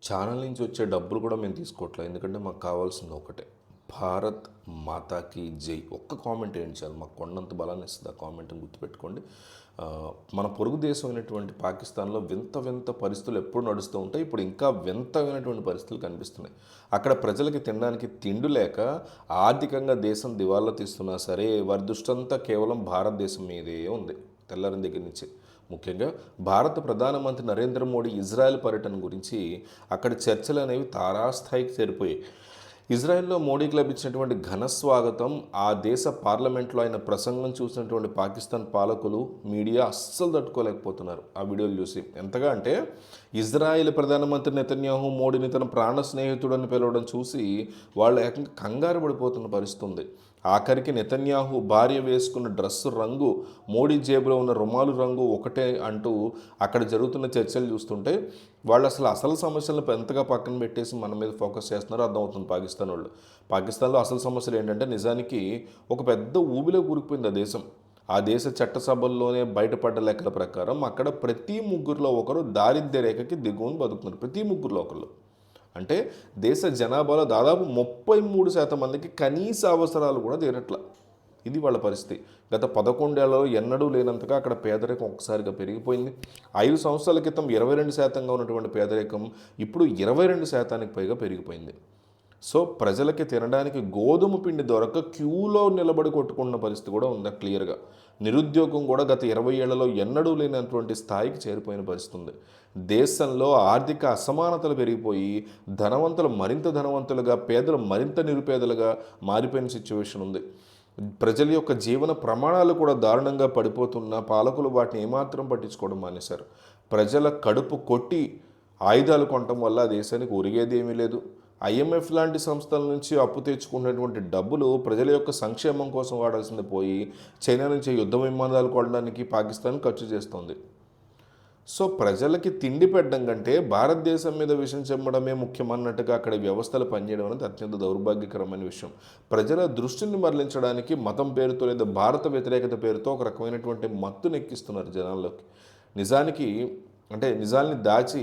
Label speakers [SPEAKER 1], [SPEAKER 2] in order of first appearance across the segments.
[SPEAKER 1] Channel నుంచి వచ్చే డబ్బులు కూడా మేము తీసుకోవట్లేదు. ఎందుకంటే మాకు కావాల్సింది ఒకటే, భారత్ మాతాకి జై. ఒక్క కామెంట్ ఏంటి చాలు, మాకు కొండంత బలాన్ని ఇస్తుంది. ఆ కామెంట్ని గుర్తుపెట్టుకోండి. మన పొరుగు దేశం అయినటువంటి పాకిస్తాన్లో వింత వింత పరిస్థితులు ఎప్పుడు నడుస్తూ ఉంటాయి. ఇప్పుడు ఇంకా వింతమైనటువంటి పరిస్థితులు కనిపిస్తున్నాయి. అక్కడ ప్రజలకి తినడానికి తిండి లేక ఆర్థికంగా దేశం దివాలా తీస్తున్నా సరే, వారి దృష్టంతా కేవలం భారతదేశం మీదే ఉంది తెల్లారిన దగ్గర నుంచి. ముఖ్యంగా భారత ప్రధానమంత్రి నరేంద్ర మోడీ ఇజ్రాయెల్ పర్యటన గురించి అక్కడ చర్చలు అనేవి తారాస్థాయికి చేరిపోయాయి. ఇజ్రాయెల్లో మోడీకి లభించినటువంటి ఘన స్వాగతం, ఆ దేశ పార్లమెంట్లో ఆయన ప్రసంగం చూసినటువంటి పాకిస్తాన్ పాలకులు, మీడియా అస్సలు తట్టుకోలేకపోతున్నారు ఆ వీడియోలు చూసి. ఎంతగా అంటే ఇజ్రాయెల్ ప్రధానమంత్రి నెతన్యాహు మోడీని తన ప్రాణ స్నేహితుడని పిలవడం చూసి వాళ్ళు ఏకంగా కంగారు పడిపోతున్న పరిస్థితి ఉంది. ఆఖరికి నెతన్యాహు భార్య వేసుకున్న డ్రెస్సు రంగు, మోడీ జేబులో ఉన్న రుమాలు రంగు ఒకటే అంటూ అక్కడ జరుగుతున్న చర్చలు చూస్తుంటే వాళ్ళు అసలు సమస్యలను ఎంతగా పక్కన పెట్టేసి మన మీద ఫోకస్ చేస్తున్నారో అర్థమవుతుంది పాకిస్తాన్ వాళ్ళు. పాకిస్తాన్లో అసలు సమస్యలు ఏంటంటే నిజానికి ఒక పెద్ద ఊబిలో కూరుకుపోయింది ఆ దేశం. ఆ దేశ చట్టసభల్లోనే బయటపడ్డ లెక్కల ప్రకారం అక్కడ ప్రతి ముగ్గురులో ఒకరు దారిద్ర్య రేఖకి దిగువని బతుకుతున్నారు. ప్రతి ముగ్గురులో ఒకరు అంటే దేశ జనాభాలో దాదాపు 33% మందికి కనీస అవసరాలు కూడా తీరట్ల. ఇది వాళ్ళ పరిస్థితి. గత 11 ఏళ్లలో ఎన్నడూ లేనంతగా అక్కడ పేదరికం ఒక్కసారిగా పెరిగిపోయింది. 5 సంవత్సరాల క్రితం 22%గా ఉన్నటువంటి పేదరికం ఇప్పుడు 22%కి పైగా పెరిగిపోయింది. సో ప్రజలకి తినడానికి గోధుమ పిండి దొరక క్యూలో నిలబడి కొట్టుకున్న పరిస్థితి కూడా ఉంది క్లియర్గా. నిరుద్యోగం కూడా గత 20 ఏళ్లలో ఎన్నడూ లేనటువంటి స్థాయికి చేరిపోయిన పరిస్థితి ఉంది. దేశంలో ఆర్థిక అసమానతలు పెరిగిపోయి ధనవంతులు మరింత ధనవంతులుగా, పేదలు మరింత నిరుపేదలుగా మారిపోయిన సిచ్యువేషన్ ఉంది. ప్రజల యొక్క జీవన ప్రమాణాలు కూడా దారుణంగా పడిపోతున్న పాలకులు వాటిని ఏమాత్రం పట్టించుకోవడం మానేశారు. ప్రజల కడుపు కొట్టి ఆయుధాలు కొనటం వల్ల దేశానికి ఒరిగేది ఏమీ లేదు. IMF లాంటి సంస్థల నుంచి అప్పు తెచ్చుకున్నటువంటి డబ్బులు ప్రజల యొక్క సంక్షేమం కోసం వాడాల్సింది పోయి చైనా నుంచి యుద్ధ విమానాలు కొనడానికి పాకిస్తాన్ ఖర్చు చేస్తోంది. సో ప్రజలకి తిండి పెట్టడం కంటే భారతదేశం మీద విషం చెమ్మడమే ముఖ్యమన్నట్టుగా అక్కడ వ్యవస్థలు పనిచేయడం అనేది అత్యంత దౌర్భాగ్యకరమైన విషయం. ప్రజల దృష్టిని మరలించడానికి మతం పేరుతో లేదా భారత వ్యతిరేకత పేరుతో ఒక రకమైనటువంటి మత్తును ఎక్కిస్తున్నారు జనాల్లోకి. నిజాల్ని దాచి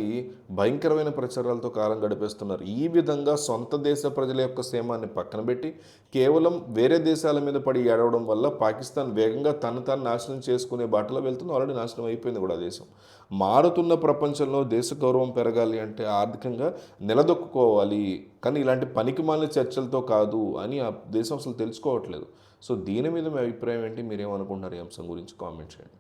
[SPEAKER 1] భయంకరమైన ప్రచారాలతో కాలం గడిపేస్తున్నారు. ఈ విధంగా సొంత దేశ ప్రజల యొక్క క్షేమాన్ని పక్కన పెట్టి కేవలం వేరే దేశాల మీద పడి ఏడవడం వల్ల పాకిస్తాన్ వేగంగా తాను నాశనం చేసుకునే బాటలో వెళ్తుంది. ఆల్రెడీ నాశనం అయిపోయింది కూడా దేశం. మారుతున్న ప్రపంచంలో దేశ గౌరవం పెరగాలి అంటే ఆర్థికంగా నిలదొక్కుకోవాలి, కానీ ఇలాంటి పనికిమాలిన చర్చలతో కాదు అని ఆ దేశం అసలు తెలుసుకోవట్లేదు. సో దీని మీద మీ అభిప్రాయం ఏంటి? మీరేమనుకుంటున్నారు ఈ అంశం గురించి? కామెంట్ చేయండి.